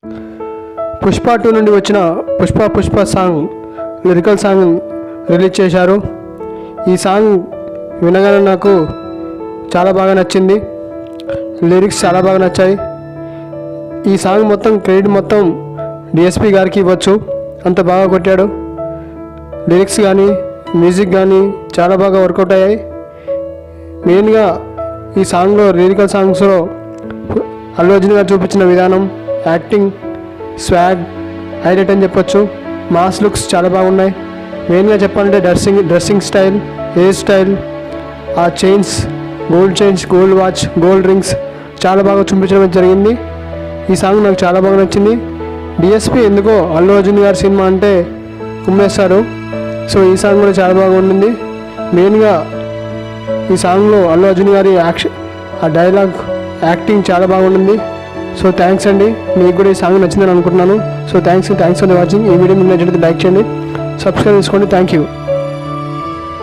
పుష్ప 2 నుండి వచ్చిన Pushpa song lyrical song release చేశారు. ఈ సాంగ్ వినగానే నాకు చాలా బాగా నచ్చింది. లిరిక్స్ చాలా బాగా నచ్చాయి. ఈ సాంగ్ మొత్తం క్రెడిట్ మొత్తం డిఎస్పి గారికి ఇవ్వచ్చు, అంత బాగా కొట్టాడు. లిరిక్స్ కానీ మ్యూజిక్ కానీ చాలా బాగా వర్కౌట్ అయ్యాయి. మెయిన్గా ఈ సాంగ్లో లిరికల్ సాంగ్స్లో అల్లు అర్జున్ గారు చూపించిన విధానం, యాక్టింగ్, స్వాగ్ హైలైట్ అని చెప్పొచ్చు. మాస్ లుక్స్ చాలా బాగున్నాయి. మెయిన్గా చెప్పాలంటే డ్రెస్సింగ్ స్టైల్, హెయిర్ స్టైల్, ఆ chains, gold chains, gold watch, gold rings చాలా బాగా చూపించడం జరిగింది. ఈ సాంగ్ నాకు చాలా బాగా నచ్చింది. డిఎస్పి ఎందుకో అల్లు అర్జున్ గారి సినిమా అంటే కుమ్మేస్తారు. సో ఈ సాంగ్ కూడా చాలా బాగా ఉండింది. మెయిన్గా ఈ సాంగ్లో అల్లు అర్జున్ గారి ఆ డైలాగ్, యాక్టింగ్ చాలా బాగుంటుంది. సో థ్యాంక్స్ అండి. మీకు కూడా ఈ సాంగ్ నచ్చిందని అనుకుంటున్నాను. So thanks for watching. ఈ వీడియో మీకు నచ్చినట్లయితే లైక్ చేయండి, సబ్స్క్రైబ్ చేసుకోండి. Thank you.